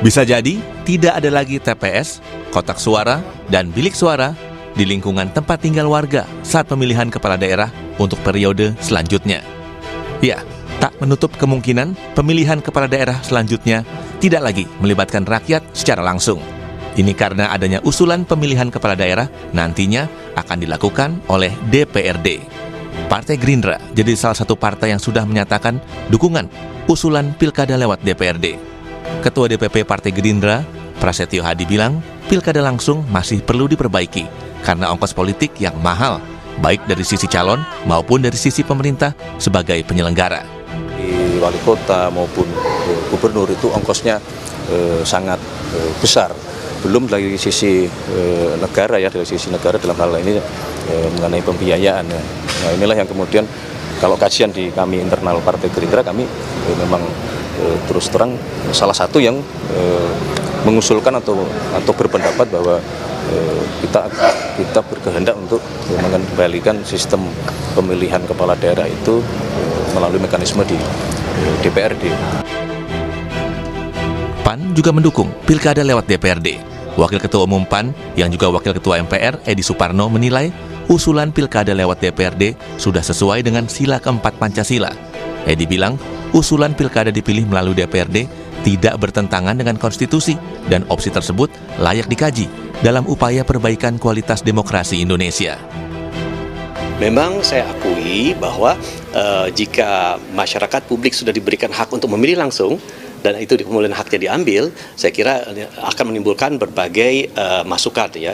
Bisa jadi tidak ada lagi TPS, kotak suara, dan bilik suara di lingkungan tempat tinggal warga saat pemilihan kepala daerah untuk periode selanjutnya. Ya, tak menutup kemungkinan pemilihan kepala daerah selanjutnya tidak lagi melibatkan rakyat secara langsung. Ini karena adanya usulan pemilihan kepala daerah nantinya akan dilakukan oleh DPRD. Partai Gerindra jadi salah satu partai yang sudah menyatakan dukungan usulan pilkada lewat DPRD. Ketua DPP Partai Gerindra, Prasetyo Hadi bilang, pilkada langsung masih perlu diperbaiki karena ongkos politik yang mahal, baik dari sisi calon maupun dari sisi pemerintah sebagai penyelenggara. Di wali kota maupun gubernur itu ongkosnya sangat besar. Belum dari sisi negara ya, dari sisi negara dalam hal ini mengenai pembiayaan. Nah, inilah yang kemudian kalau kajian di kami internal Partai Gerindra, kami memang terus terang salah satu yang mengusulkan atau berpendapat bahwa kita berkehendak untuk mengembalikan sistem pemilihan kepala daerah itu melalui mekanisme di DPRD. PAN juga mendukung pilkada lewat DPRD. Wakil Ketua Umum PAN yang juga Wakil Ketua MPR Edi Suparno menilai usulan pilkada lewat DPRD sudah sesuai dengan sila keempat Pancasila. Edi bilang, usulan pilkada dipilih melalui DPRD tidak bertentangan dengan konstitusi dan opsi tersebut layak dikaji dalam upaya perbaikan kualitas demokrasi Indonesia. Memang saya akui bahwa jika masyarakat publik sudah diberikan hak untuk memilih langsung, dan itu kemudian haknya diambil, saya kira akan menimbulkan berbagai masukan ya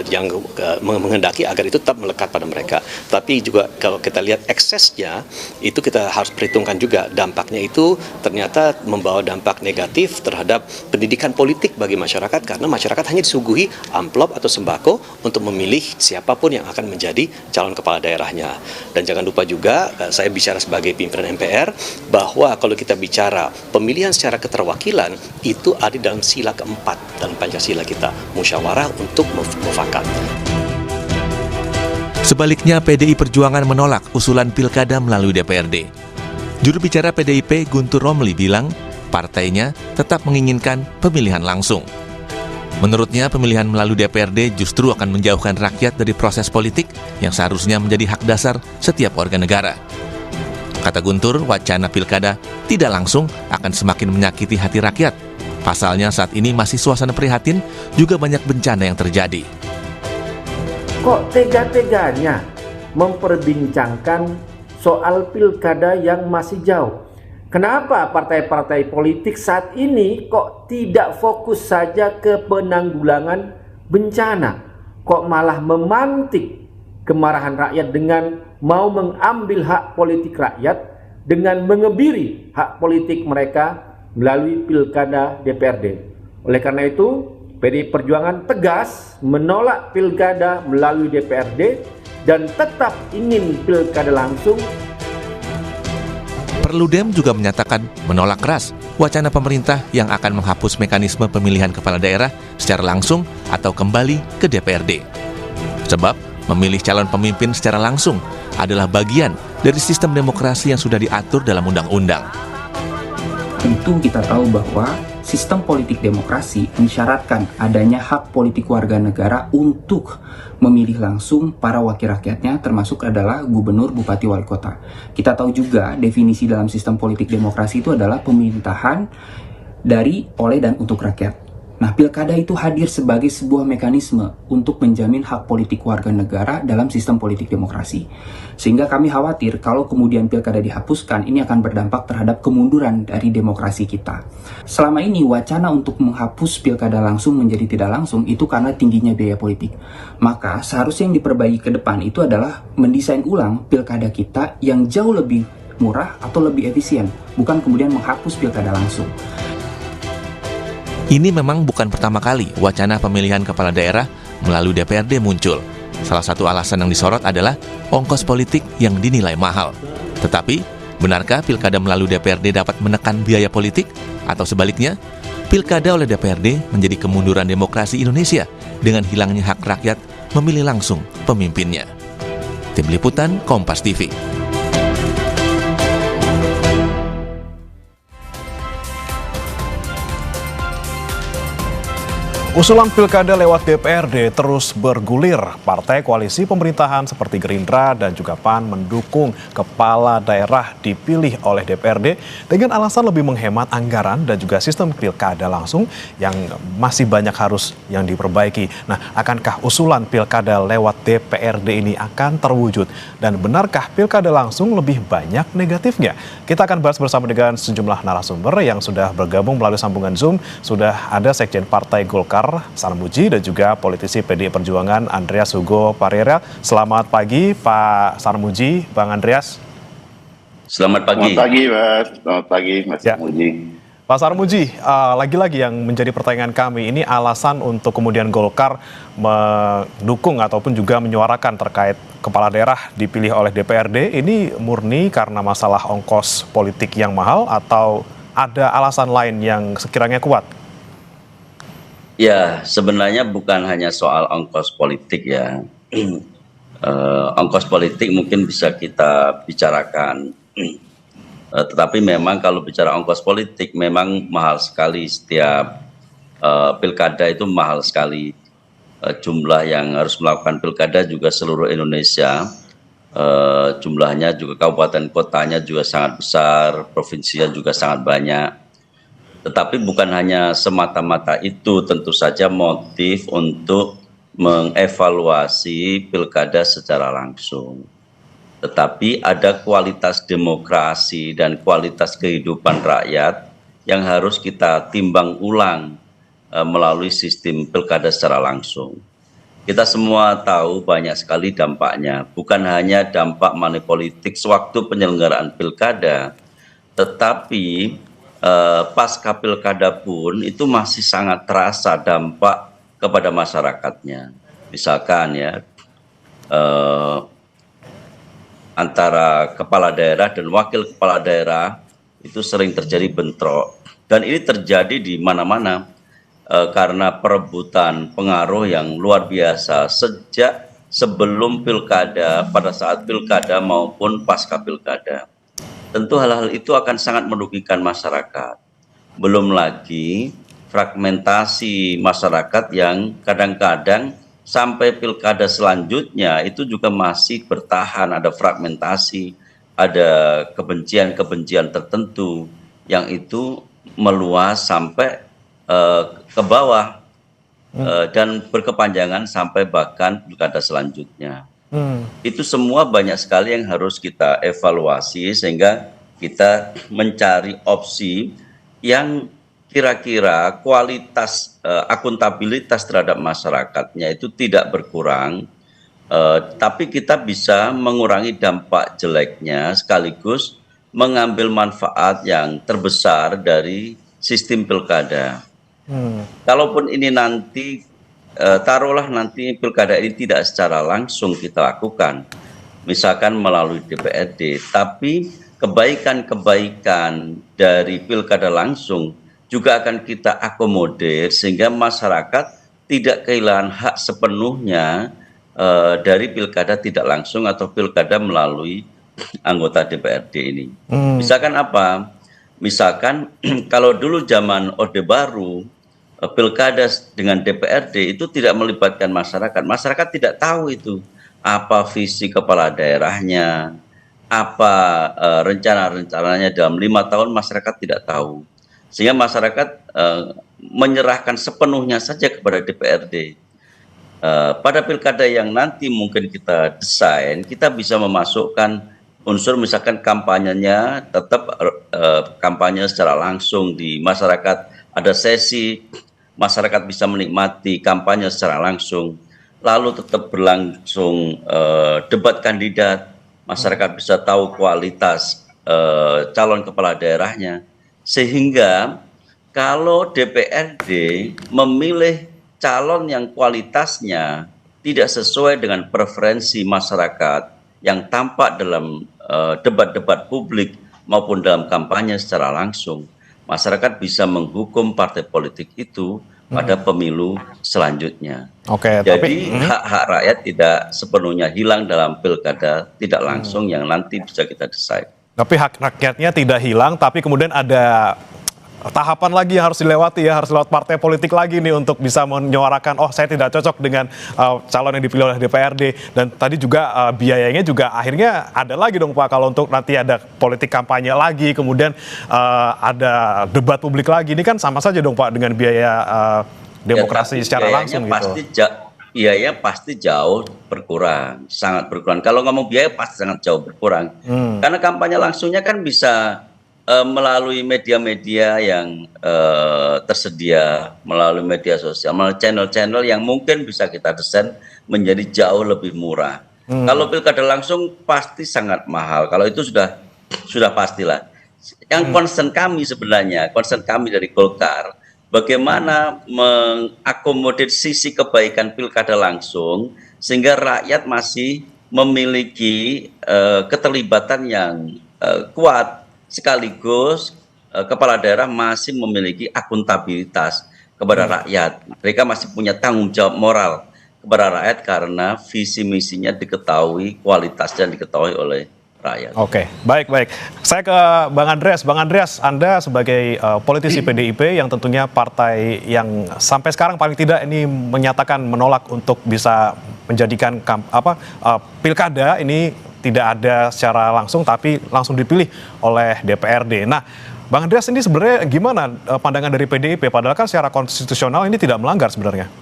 yang menghendaki agar itu tetap melekat pada mereka. Tapi juga kalau kita lihat eksesnya, itu kita harus perhitungkan juga dampaknya itu ternyata membawa dampak negatif terhadap pendidikan politik bagi masyarakat, karena masyarakat hanya disuguhi amplop atau sembako untuk memilih siapapun yang akan menjadi calon kepala daerahnya. Dan jangan lupa juga, saya bicara sebagai pimpinan MPR, bahwa kalau kita bicara pemilihan secara keterwakilan itu ada dalam sila keempat dalam Pancasila kita, musyawarah untuk mufakat. Sebaliknya, PDI Perjuangan menolak usulan pilkada melalui DPRD. Juru bicara PDIP Guntur Romli bilang, partainya tetap menginginkan pemilihan langsung. Menurutnya, pemilihan melalui DPRD justru akan menjauhkan rakyat dari proses politik yang seharusnya menjadi hak dasar setiap warga negara. Kata Guntur, wacana pilkada tidak langsung akan semakin menyakiti hati rakyat. Pasalnya saat ini masih suasana prihatin, juga banyak bencana yang terjadi. Kok tega-teganya memperbincangkan soal pilkada yang masih jauh? Kenapa partai-partai politik saat ini kok tidak fokus saja ke penanggulangan bencana? Kok malah memantik kemarahan rakyat dengan mau mengambil hak politik rakyat dengan mengebiri hak politik mereka melalui pilkada DPRD. Oleh karena itu, PDI Perjuangan tegas menolak pilkada melalui DPRD dan tetap ingin pilkada langsung. Perludem juga menyatakan menolak keras wacana pemerintah yang akan menghapus mekanisme pemilihan kepala daerah secara langsung atau kembali ke DPRD. Sebab memilih calon pemimpin secara langsung adalah bagian dari sistem demokrasi yang sudah diatur dalam undang-undang. Tentu kita tahu bahwa sistem politik demokrasi mensyaratkan adanya hak politik warga negara untuk memilih langsung para wakil rakyatnya, termasuk adalah gubernur, bupati, wali kota. Kita tahu juga definisi dalam sistem politik demokrasi itu adalah pemerintahan dari, oleh, dan untuk rakyat. Nah, pilkada itu hadir sebagai sebuah mekanisme untuk menjamin hak politik warga negara dalam sistem politik demokrasi. Sehingga kami khawatir kalau kemudian pilkada dihapuskan, ini akan berdampak terhadap kemunduran dari demokrasi kita. Selama ini wacana untuk menghapus pilkada langsung menjadi tidak langsung itu karena tingginya biaya politik. Maka seharusnya yang diperbaiki ke depan itu adalah mendesain ulang pilkada kita yang jauh lebih murah atau lebih efisien, bukan kemudian menghapus pilkada langsung. Ini memang bukan pertama kali wacana pemilihan kepala daerah melalui DPRD muncul. Salah satu alasan yang disorot adalah ongkos politik yang dinilai mahal. Tetapi, benarkah pilkada melalui DPRD dapat menekan biaya politik? Atau sebaliknya, pilkada oleh DPRD menjadi kemunduran demokrasi Indonesia dengan hilangnya hak rakyat memilih langsung pemimpinnya. Tim Liputan Kompas TV. Usulan pilkada lewat DPRD terus bergulir. Partai koalisi pemerintahan seperti Gerindra dan juga PAN mendukung kepala daerah dipilih oleh DPRD dengan alasan lebih menghemat anggaran dan juga sistem pilkada langsung yang masih banyak harus yang diperbaiki. Nah, akankah usulan pilkada lewat DPRD ini akan terwujud? Dan benarkah pilkada langsung lebih banyak negatifnya? Kita akan bahas bersama dengan sejumlah narasumber yang sudah bergabung melalui sambungan Zoom. Sudah ada Sekjen Partai Golkar Sarmuji dan juga politisi PDI Perjuangan Andreas Hugo Parera. Selamat pagi Pak Sarmuji, Bang Andreas. Selamat pagi. Selamat pagi, Mas. Selamat pagi, Mas Sarmuji. Pak Sarmuji, lagi-lagi yang menjadi pertanyaan kami, ini alasan untuk kemudian Golkar mendukung ataupun juga menyuarakan terkait kepala daerah dipilih oleh DPRD, ini murni karena masalah ongkos politik yang mahal atau ada alasan lain yang sekiranya kuat? Ya, sebenarnya bukan hanya soal ongkos politik ya. Ongkos politik mungkin bisa kita bicarakan. Tetapi memang kalau bicara ongkos politik memang mahal sekali. Setiap pilkada itu mahal sekali. Jumlah yang harus melakukan pilkada juga seluruh Indonesia. Jumlahnya juga kabupaten kotanya juga sangat besar, provinsinya juga sangat banyak. Tetapi bukan hanya semata-mata itu, tentu saja motif untuk mengevaluasi pilkada secara langsung. Tetapi ada kualitas demokrasi dan kualitas kehidupan rakyat yang harus kita timbang ulang melalui sistem pilkada secara langsung. Kita semua tahu banyak sekali dampaknya, bukan hanya dampak money politik sewaktu penyelenggaraan pilkada, tetapi pasca pilkada pun itu masih sangat terasa dampak kepada masyarakatnya. Misalkan ya, antara kepala daerah dan wakil kepala daerah itu sering terjadi bentrok. Dan ini terjadi di mana-mana karena perebutan pengaruh yang luar biasa sejak sebelum pilkada, pada saat pilkada maupun pasca pilkada. Tentu hal-hal itu akan sangat merugikan masyarakat. Belum lagi fragmentasi masyarakat yang kadang-kadang sampai pilkada selanjutnya itu juga masih bertahan, ada fragmentasi, ada kebencian-kebencian tertentu yang itu meluas sampai ke bawah dan berkepanjangan sampai bahkan pilkada selanjutnya. Itu semua banyak sekali yang harus kita evaluasi sehingga kita mencari opsi yang kira-kira kualitas akuntabilitas terhadap masyarakatnya itu tidak berkurang, tapi kita bisa mengurangi dampak jeleknya sekaligus mengambil manfaat yang terbesar dari sistem pilkada. Kalaupun ini nanti taruhlah nanti pilkada ini tidak secara langsung kita lakukan, misalkan melalui DPRD, tapi kebaikan-kebaikan dari pilkada langsung juga akan kita akomodir sehingga masyarakat tidak kehilangan hak sepenuhnya dari pilkada tidak langsung atau pilkada melalui anggota DPRD ini. Misalkan apa? Misalkan kalau dulu zaman Orde Baru, pilkada dengan DPRD itu tidak melibatkan masyarakat. Masyarakat tidak tahu itu apa visi kepala daerahnya, apa rencana-rencananya dalam 5 tahun, masyarakat tidak tahu. Sehingga masyarakat menyerahkan sepenuhnya saja kepada DPRD. Pada pilkada yang nanti mungkin kita desain, kita bisa memasukkan unsur misalkan kampanyenya tetap kampanye secara langsung di masyarakat, ada sesi masyarakat bisa menikmati kampanye secara langsung, lalu tetap berlangsung debat kandidat, masyarakat bisa tahu kualitas calon kepala daerahnya, sehingga kalau DPRD memilih calon yang kualitasnya tidak sesuai dengan preferensi masyarakat yang tampak dalam debat-debat publik maupun dalam kampanye secara langsung, masyarakat bisa menghukum partai politik itu pada pemilu selanjutnya. Jadi hak-hak rakyat tidak sepenuhnya hilang dalam pilkada tidak langsung yang nanti bisa kita desain. Tapi hak rakyatnya tidak hilang, tapi kemudian ada tahapan lagi yang harus dilewati ya, harus lewat partai politik lagi nih untuk bisa menyuarakan, oh saya tidak cocok dengan calon yang dipilih oleh DPRD. Dan tadi juga biayanya juga akhirnya ada lagi dong Pak, kalau untuk nanti ada politik kampanye lagi, kemudian ada debat publik lagi, ini kan sama saja dong Pak dengan biaya demokrasi secara langsung gitu. Biaya pasti jauh berkurang, sangat berkurang. Kalau ngomong biaya pasti sangat jauh berkurang. Karena kampanye langsungnya kan bisa melalui media-media yang tersedia, melalui media sosial, melalui channel-channel yang mungkin bisa kita desain menjadi jauh lebih murah. Kalau pilkada langsung pasti sangat mahal. Kalau itu sudah pastilah. Yang concern kami sebenarnya, concern kami dari Golkar, bagaimana mengakomodir sisi kebaikan pilkada langsung sehingga rakyat masih memiliki keterlibatan yang kuat, sekaligus kepala daerah masih memiliki akuntabilitas kepada rakyat. Mereka masih punya tanggung jawab moral kepada rakyat karena visi misinya diketahui, kualitasnya diketahui oleh rakyat. Oke, baik. Saya ke Bang Andreas. Bang Andreas, Anda sebagai politisi PDIP yang tentunya partai yang sampai sekarang paling tidak ini menyatakan menolak untuk bisa menjadikan pilkada ini tidak ada secara langsung tapi langsung dipilih oleh DPRD. Nah, Bang Andreas, ini sebenarnya gimana pandangan dari PDIP? Padahal kan secara konstitusional ini tidak melanggar sebenarnya.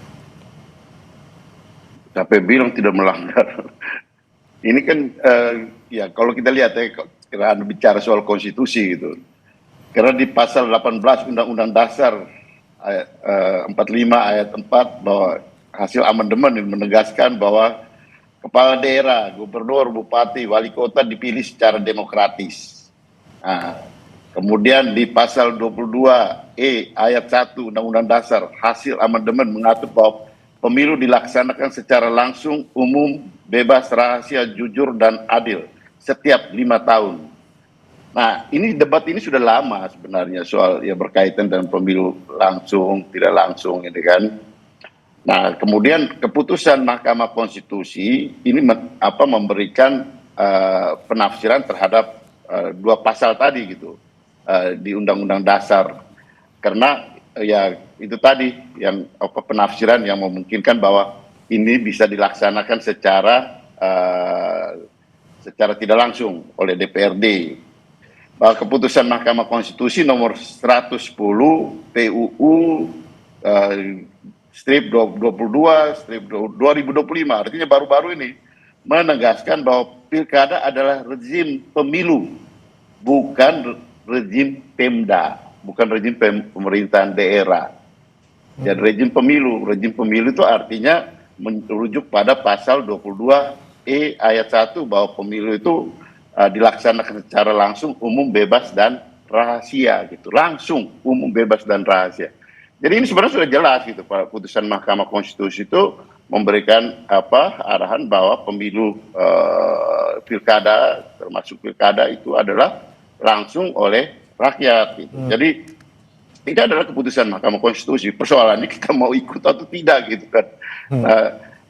Siapa bilang tidak melanggar? Ini kan ya kalau kita lihat ya, karena Anda bicara soal konstitusi gitu. Karena di pasal 18 Undang-Undang Dasar ayat 45 ayat 4 bahwa hasil amandemen menegaskan bahwa kepala daerah, gubernur, bupati, wali kota dipilih secara demokratis. Nah, kemudian di pasal 22E ayat 1 Undang-Undang Dasar hasil amandemen mengatur bahwa pemilu dilaksanakan secara langsung, umum, bebas, rahasia, jujur, dan adil setiap 5 tahun. Nah, ini debat ini sudah lama sebenarnya soal ya berkaitan dengan pemilu langsung, tidak langsung, ini kan. Nah, kemudian keputusan Mahkamah Konstitusi ini memberikan penafsiran terhadap dua pasal tadi gitu di Undang-Undang Dasar, karena ya itu tadi yang penafsiran yang memungkinkan bahwa ini bisa dilaksanakan secara tidak langsung oleh DPRD. Bahwa keputusan Mahkamah Konstitusi nomor 110 PUU strip 22 strip 2025, artinya baru-baru ini menegaskan bahwa pilkada adalah rezim pemilu, bukan rezim Pemda, bukan rezim pemerintahan daerah. Dan rezim pemilu itu artinya merujuk pada pasal 22E ayat 1 bahwa pemilu itu dilaksanakan secara langsung, umum, bebas, dan rahasia gitu. Langsung, umum, bebas, dan rahasia. Jadi ini sebenarnya sudah jelas gitu, Pak. Putusan Mahkamah Konstitusi itu memberikan arahan bahwa pemilu pilkada, termasuk pilkada itu adalah langsung oleh rakyat gitu. Jadi ini adalah keputusan Mahkamah Konstitusi. Persoalannya kita mau ikut atau tidak gitu kan.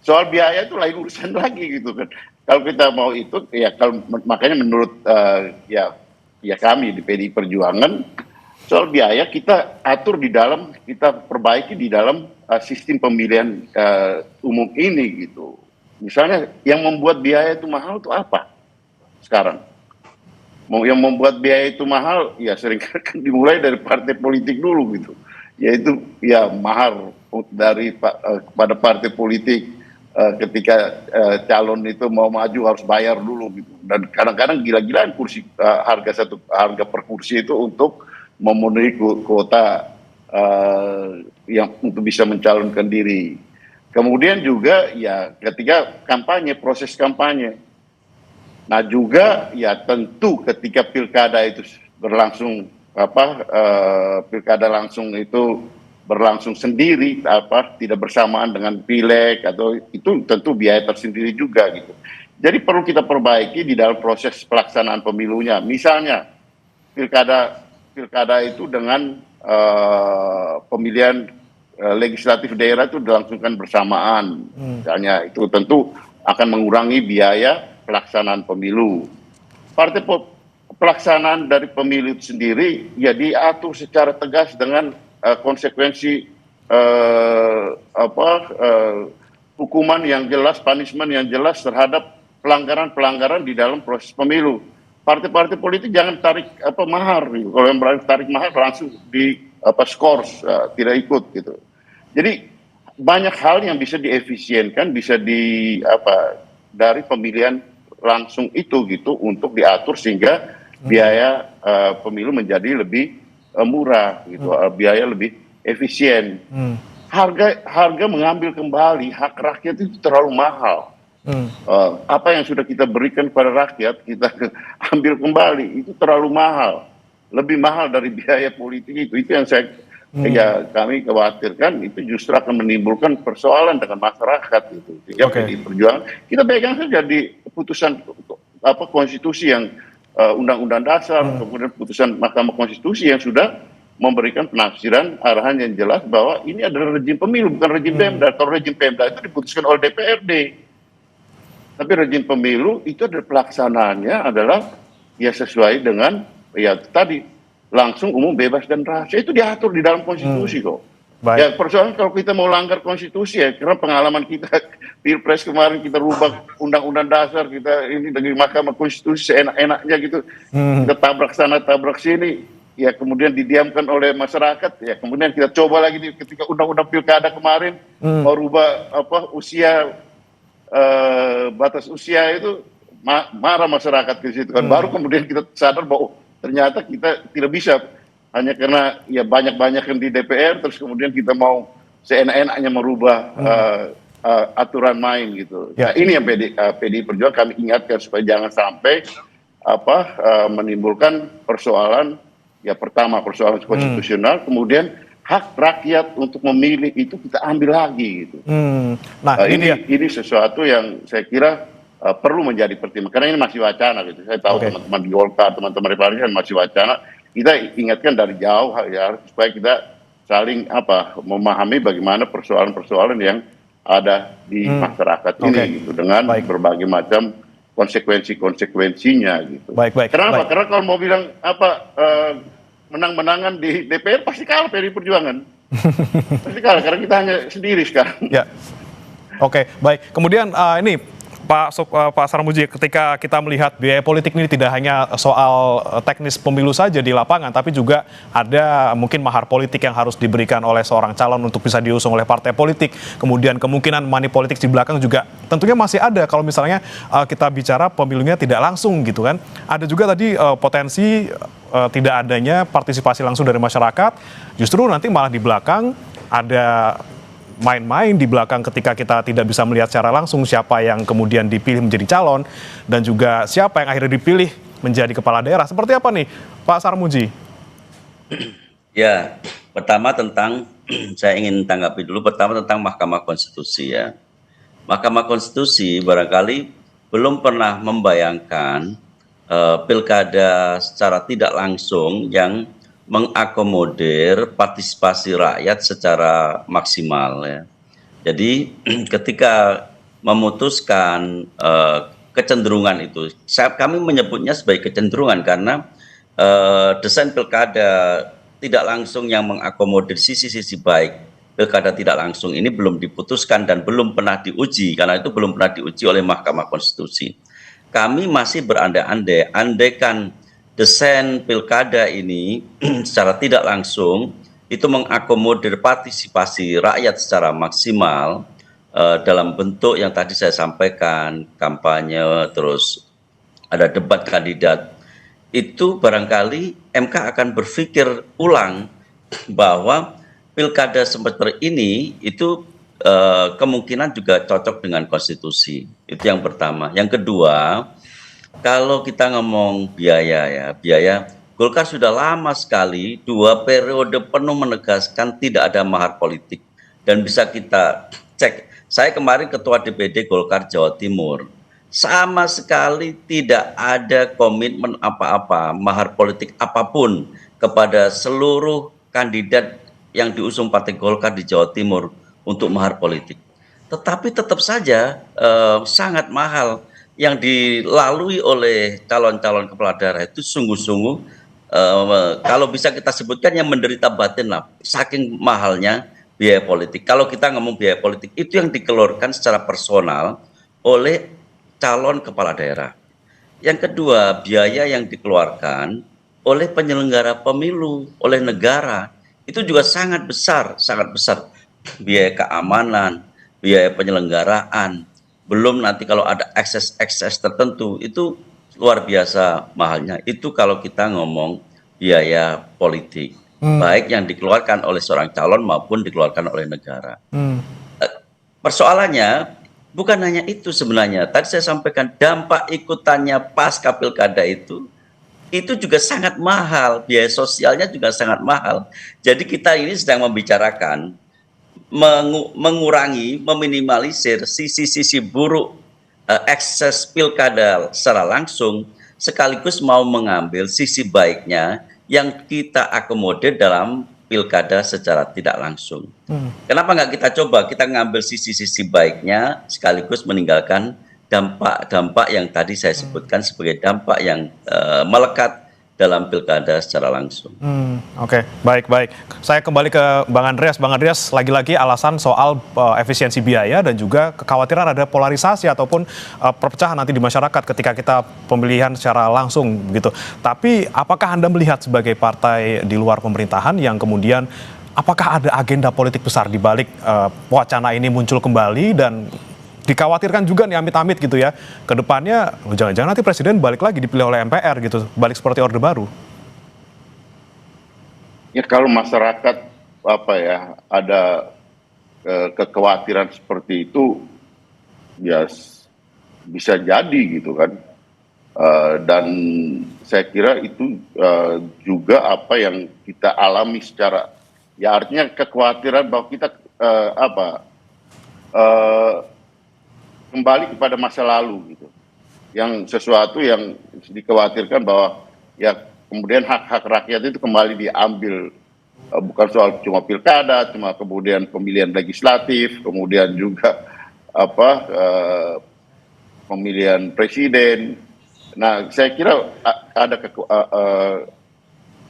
Soal biaya itu lain urusan lagi gitu kan. Kalau kita mau ikut ya makanya menurut ya kami di PDI Perjuangan, soal biaya kita atur di dalam, kita perbaiki di dalam sistem pemilihan umum ini gitu. Misalnya yang membuat biaya itu mahal itu apa sekarang? Yang membuat biaya itu mahal ya sering kan dimulai dari partai politik dulu gitu. Yaitu ya mahar dari pada partai politik ketika calon itu mau maju harus bayar dulu gitu. Dan kadang-kadang gila-gilaan kursi harga per kursi itu untuk memenuhi kuota yang untuk bisa mencalonkan diri. Kemudian juga ya ketika kampanye, proses kampanye. Nah juga ya tentu ketika pilkada itu berlangsung pilkada langsung itu berlangsung sendiri tidak bersamaan dengan pileg atau itu tentu biaya tersendiri juga gitu. Jadi perlu kita perbaiki di dalam proses pelaksanaan pemilunya. Misalnya pilkada itu dengan pemilihan legislatif daerah itu dilangsungkan bersamaan. Misalnya itu tentu akan mengurangi biaya pelaksanaan pemilu. pelaksanaan dari pemilu itu sendiri ya diatur secara tegas dengan konsekuensi hukuman yang jelas, punishment yang jelas terhadap pelanggaran-pelanggaran di dalam proses pemilu. Partai-partai politik jangan tarik mahar gitu. Kalau yang berani tarik mahar langsung di skors, tidak ikut gitu. Jadi banyak hal yang bisa diefisienkan, bisa dari pemilihan langsung itu gitu untuk diatur sehingga biaya pemilu menjadi lebih murah gitu, biaya lebih efisien. Harga mengambil kembali hak rakyat itu terlalu mahal. Apa yang sudah kita berikan kepada rakyat kita ambil kembali itu terlalu mahal, lebih mahal dari biaya politik itu yang kami khawatirkan itu justru akan menimbulkan persoalan dengan masyarakat itu. Sehingga PDI Perjuangan kita pegang saja di putusan konstitusi yang undang-undang dasar, kemudian putusan Mahkamah Konstitusi yang sudah memberikan penafsiran arahan yang jelas bahwa ini adalah rejim pemilu bukan rejim Pemda. Kalau rejim Pemda itu diputuskan oleh DPRD. Tapi rejim pemilu itu adalah pelaksanaannya adalah ya sesuai dengan ya tadi langsung, umum, bebas dan rahasia, itu diatur di dalam konstitusi kok. Baik. Ya persoalan kalau kita mau langgar konstitusi ya karena pengalaman kita Pilpres kemarin kita rubah undang-undang dasar kita ini dari Mahkamah Konstitusi seenak-enaknya gitu. Kita tabrak sana tabrak sini ya kemudian didiamkan oleh masyarakat ya kemudian kita coba lagi ketika undang-undang pilkada kemarin mau rubah usia batas usia itu marah masyarakat ke situ kan baru kemudian kita sadar bahwa ternyata kita tidak bisa hanya karena ya banyak-banyak yang di DPR terus kemudian kita mau seenak-enaknya merubah aturan main gitu. Ya. Nah, ini yang PDI Perjuangan kami ingatkan supaya jangan sampai menimbulkan persoalan ya pertama persoalan konstitusional kemudian hak rakyat untuk memilih itu kita ambil lagi gitu. Nah, ini sesuatu yang saya kira perlu menjadi pertimbangan karena ini masih wacana gitu. Saya tahu teman-teman di Golkar, teman-teman Republikan masih wacana. Kita ingatkan dari jauh ya supaya kita saling memahami bagaimana persoalan-persoalan yang ada di masyarakat ini gitu dengan berbagai macam konsekuensinya gitu. Kenapa? Karena kalau mau bilang menang-menangan di DPR pasti kalah PDI Perjuangan. Pasti kalah karena kita hanya sendiri sekarang. Ya. Baik. Kemudian ini Pak Sarmuji, ketika kita melihat biaya politik ini tidak hanya soal teknis pemilu saja di lapangan, tapi juga ada mungkin mahar politik yang harus diberikan oleh seorang calon untuk bisa diusung oleh partai politik. Kemudian kemungkinan money politik di belakang juga tentunya masih ada kalau misalnya kita bicara pemilunya tidak langsung gitu kan. Ada juga tadi potensi tidak adanya partisipasi langsung dari masyarakat, justru nanti malah di belakang ada main-main di belakang ketika kita tidak bisa melihat secara langsung siapa yang kemudian dipilih menjadi calon dan juga siapa yang akhirnya dipilih menjadi kepala daerah. Seperti apa nih Pak Sarmuji? Ya, pertama saya ingin tanggapi dulu tentang Mahkamah Konstitusi ya. Mahkamah Konstitusi barangkali belum pernah membayangkan pilkada secara tidak langsung yang mengakomodir partisipasi rakyat secara maksimal ya. Jadi ketika memutuskan kecenderungan itu, kami menyebutnya sebagai kecenderungan karena desain pilkada tidak langsung yang mengakomodir sisi-sisi baik pilkada tidak langsung ini belum diputuskan dan belum pernah diuji karena itu belum pernah diuji oleh Mahkamah Konstitusi. Kami masih berandai-andai, andaikan desain pilkada ini secara tidak langsung itu mengakomodir partisipasi rakyat secara maksimal dalam bentuk yang tadi saya sampaikan, kampanye, terus ada debat kandidat, itu barangkali MK akan berpikir ulang bahwa pilkada semester ini itu kemungkinan juga cocok dengan konstitusi. Itu yang pertama. Yang kedua, kalau kita ngomong biaya, Golkar sudah lama sekali 2 periode penuh menegaskan tidak ada mahar politik. Dan bisa kita cek, saya kemarin ketua DPD Golkar Jawa Timur, sama sekali tidak ada komitmen apa-apa, mahar politik apapun kepada seluruh kandidat yang diusung Partai Golkar di Jawa Timur untuk mahar politik. Tetapi tetap saja sangat mahal. yang dilalui oleh calon-calon kepala daerah itu sungguh-sungguh kalau bisa kita sebutkan yang menderita batin lah, saking mahalnya biaya politik. Kalau kita ngomong biaya politik itu yang dikeluarkan secara personal oleh calon kepala daerah. Yang kedua, biaya yang dikeluarkan oleh penyelenggara pemilu, oleh negara, itu juga sangat besar, sangat besar. Biaya keamanan, biaya penyelenggaraan, belum nanti kalau ada ekses tertentu, itu luar biasa mahalnya. Itu kalau kita ngomong biaya politik, baik yang dikeluarkan oleh seorang calon maupun dikeluarkan oleh negara. Persoalannya, bukan hanya itu sebenarnya. Tadi saya sampaikan dampak ikutannya pasca pilkada itu juga sangat mahal, biaya sosialnya juga sangat mahal. Jadi kita ini sedang membicarakan mengurangi, meminimalisir sisi-sisi buruk ekses pilkada secara langsung, sekaligus mau mengambil sisi baiknya yang kita akomodir dalam pilkada secara tidak langsung. Kenapa nggak kita coba, kita ngambil sisi-sisi baiknya sekaligus meninggalkan dampak-dampak yang tadi saya sebutkan sebagai dampak yang melekat dalam pilkada secara langsung. Oke, baik. Saya kembali ke Bang Andreas. Bang Andreas, lagi-lagi alasan soal efisiensi biaya dan juga kekhawatiran ada polarisasi ataupun perpecahan nanti di masyarakat ketika kita pemilihan secara langsung gitu. Tapi apakah Anda melihat sebagai partai di luar pemerintahan yang kemudian apakah ada agenda politik besar di balik wacana ini muncul kembali dan dikhawatirkan juga nih amit-amit gitu ya, ke depannya jangan-jangan nanti presiden balik lagi dipilih oleh MPR gitu, balik seperti Orde Baru? Ya kalau masyarakat ada kekhawatiran seperti itu, ya bisa jadi gitu kan. Dan saya kira itu juga apa yang kita alami secara, ya artinya kekhawatiran bahwa kita kembali kepada masa lalu gitu, yang sesuatu yang dikhawatirkan bahwa ya kemudian hak-hak rakyat itu kembali diambil, bukan soal cuma pilkada, cuma kemudian pemilihan legislatif, kemudian juga pemilihan presiden. Nah, saya kira ada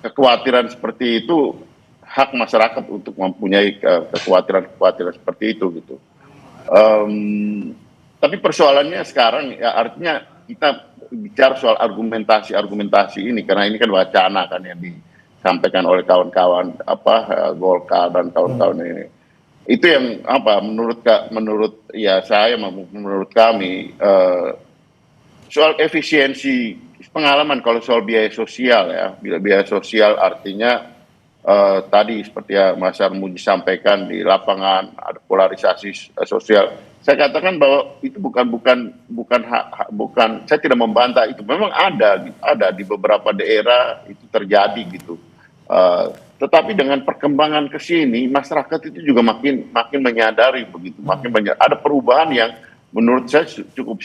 kekhawatiran seperti itu, hak masyarakat untuk mempunyai kekhawatiran seperti itu gitu. Tapi persoalannya sekarang ya artinya kita bicara soal argumentasi ini, karena ini kan wacana kan yang disampaikan oleh kawan-kawan Golkar dan kawan-kawan ini. Itu yang menurut ya saya, menurut kami soal efisiensi pengalaman. Kalau soal biaya sosial ya, biaya sosial artinya tadi seperti yang Mas Armuji sampaikan, di lapangan ada polarisasi sosial. Saya katakan bahwa itu bukan saya tidak membantah itu, memang ada di beberapa daerah itu terjadi gitu. Tetapi dengan perkembangan ke sini, masyarakat itu juga makin menyadari begitu, ada perubahan yang menurut saya cukup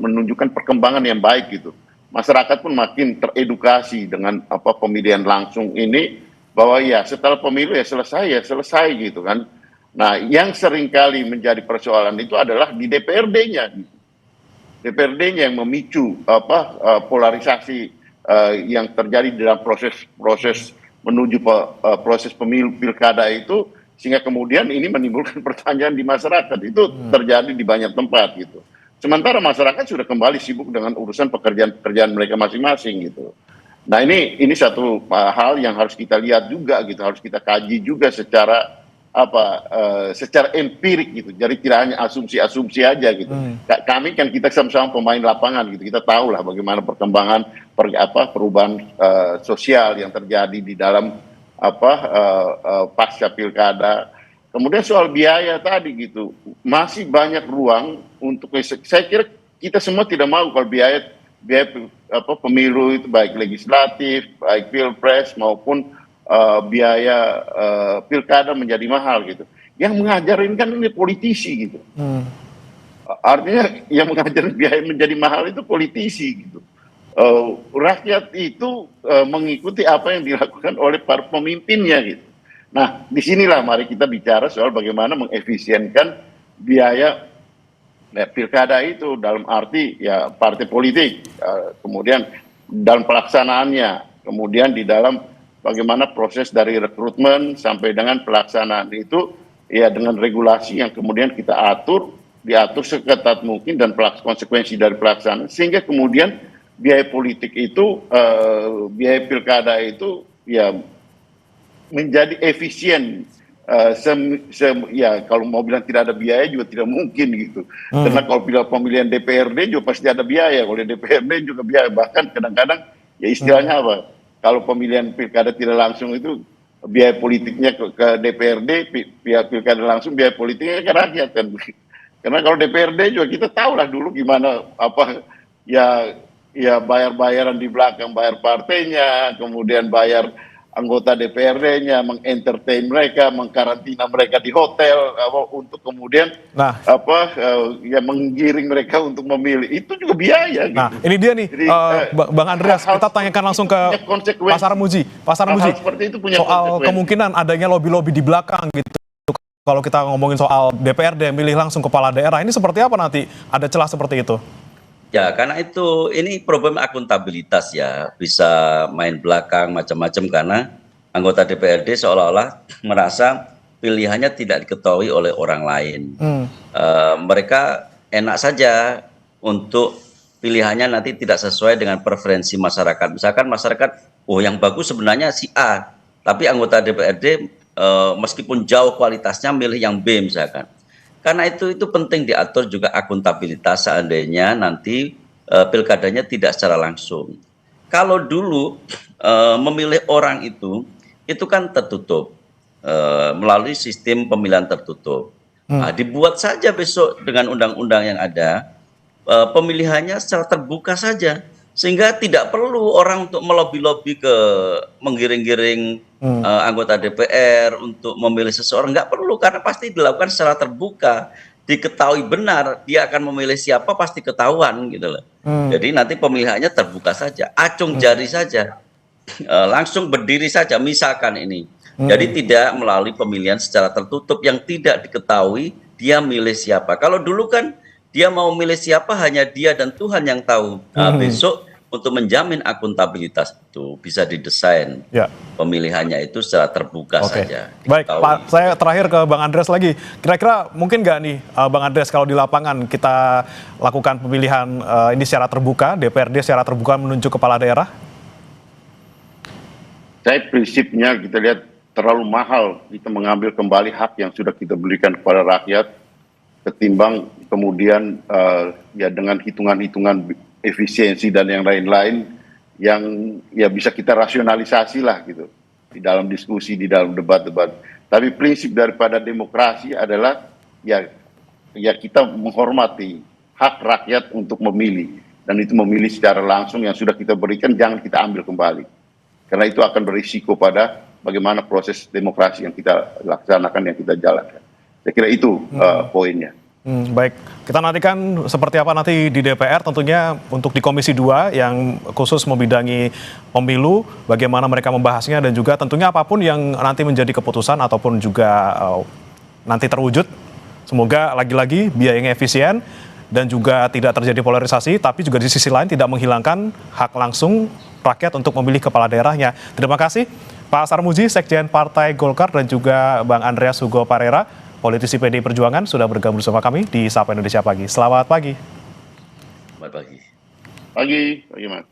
menunjukkan perkembangan yang baik gitu. Masyarakat pun makin teredukasi dengan pemilihan langsung ini, bahwa ya setelah pemilu ya selesai gitu kan. Nah, yang seringkali menjadi persoalan itu adalah di DPRD-nya. DPRD-nya yang memicu polarisasi yang terjadi dalam proses menuju proses pemilu pilkada itu, sehingga kemudian ini menimbulkan pertanyaan di masyarakat. Itu terjadi di banyak tempat gitu. Sementara masyarakat sudah kembali sibuk dengan urusan pekerjaan mereka masing-masing gitu. Nah, ini satu hal yang harus kita lihat juga gitu, harus kita kaji juga secara empirik gitu. Jadi tidak hanya asumsi aja gitu. Kami kan kita sama-sama pemain lapangan gitu. Kita tahu lah bagaimana perkembangan perubahan sosial yang terjadi di dalam pasca pilkada. Kemudian soal biaya tadi gitu, masih banyak ruang untuk, saya kira kita semua tidak mau kalau biaya pemilu itu baik legislatif, baik pilpres maupun biaya pilkada menjadi mahal gitu. Yang mengajarin kan ini politisi gitu. Artinya yang mengajarin biaya menjadi mahal itu politisi gitu. Rakyat itu mengikuti apa yang dilakukan oleh para pemimpinnya gitu. Nah, disinilah mari kita bicara soal bagaimana mengefisienkan biaya Nah, pilkada itu dalam arti ya partai politik, kemudian dalam pelaksanaannya, kemudian di dalam bagaimana proses dari rekrutmen sampai dengan pelaksanaan itu ya dengan regulasi yang kemudian kita diatur seketat mungkin dan konsekuensi dari pelaksanaan sehingga kemudian biaya politik itu, biaya pilkada itu ya menjadi efisien. Ya kalau mau bilang tidak ada biaya juga tidak mungkin gitu. Karena kalau pemilihan DPRD juga pasti ada biaya. Kalau DPRD juga biaya. Bahkan kadang-kadang ya istilahnya apa? Kalau pemilihan pilkada tidak langsung itu biaya politiknya ke DPRD, pihak pilkada langsung biaya politiknya ke rakyat kan. Karena kalau DPRD juga kita tahu lah dulu gimana apa ya bayar-bayaran di belakang, bayar partainya, kemudian bayar anggota DPRD-nya, mengentertain mereka, mengkarantina mereka di hotel, untuk kemudian menggiring mereka untuk memilih. Itu juga biaya. Nah, gitu. ini dia nih, Jadi, Bang Andreas, kita tanyakan langsung ke Pak Sarmuji. Pak Sarmuji, soal kemungkinan adanya lobby-lobby di belakang gitu. Kalau kita ngomongin soal DPRD milih langsung kepala daerah, ini seperti apa nanti? Ada celah seperti itu? Ya, karena itu ini problem akuntabilitas ya, bisa main belakang macam-macam karena anggota DPRD seolah-olah merasa pilihannya tidak diketahui oleh orang lain. Mereka enak saja untuk pilihannya nanti tidak sesuai dengan preferensi masyarakat. Misalkan masyarakat, yang bagus sebenarnya si A, tapi anggota DPRD meskipun jauh kualitasnya milih yang B misalkan. Karena itu penting diatur juga akuntabilitas seandainya nanti pilkadanya tidak secara langsung. Kalau dulu memilih orang itu kan tertutup melalui sistem pemilihan tertutup. Nah, dibuat saja besok dengan undang-undang yang ada pemilihannya secara terbuka saja. Sehingga tidak perlu orang untuk melobi-lobi ke menggiring-giring anggota DPR untuk memilih seseorang. Nggak perlu, karena pasti dilakukan secara terbuka. Diketahui benar dia akan memilih siapa pasti ketahuan gitu loh. Jadi nanti pemilihannya terbuka saja, acung jari saja, langsung berdiri saja misalkan ini. Jadi tidak melalui pemilihan secara tertutup yang tidak diketahui dia milih siapa. Kalau dulu kan dia mau milih siapa hanya dia dan Tuhan yang tahu. Nah, besok untuk menjamin akuntabilitas itu bisa didesain pemilihannya itu secara terbuka saja. Baik, Pak, saya terakhir ke Bang Andreas lagi. Kira-kira mungkin nggak nih Bang Andreas kalau di lapangan kita lakukan pemilihan ini secara terbuka, DPRD secara terbuka menunjuk kepala daerah? Saya prinsipnya kita lihat terlalu mahal kita mengambil kembali hak yang sudah kita berikan kepada rakyat ketimbang kemudian ya dengan hitungan-hitungan efisiensi dan yang lain-lain yang ya bisa kita rasionalisasi lah gitu di dalam diskusi, di dalam debat-debat. Tapi prinsip daripada demokrasi adalah ya kita menghormati hak rakyat untuk memilih, dan itu memilih secara langsung yang sudah kita berikan jangan kita ambil kembali. Karena itu akan berisiko pada bagaimana proses demokrasi yang kita laksanakan, yang kita jalankan. Saya kira itu poinnya. Baik, kita nantikan seperti apa nanti di DPR tentunya untuk di Komisi 2 yang khusus membidangi pemilu, bagaimana mereka membahasnya dan juga tentunya apapun yang nanti menjadi keputusan ataupun juga nanti terwujud, semoga lagi-lagi biayanya efisien dan juga tidak terjadi polarisasi, tapi juga di sisi lain tidak menghilangkan hak langsung rakyat untuk memilih kepala daerahnya. Terima kasih Pak Sarmuji, Sekjen Partai Golkar, dan juga Bang Andreas Hugo Parera, politisi PDI Perjuangan, sudah bergabung bersama kami di Sapa Indonesia Pagi. Selamat pagi. Selamat pagi. Pagi, Mas.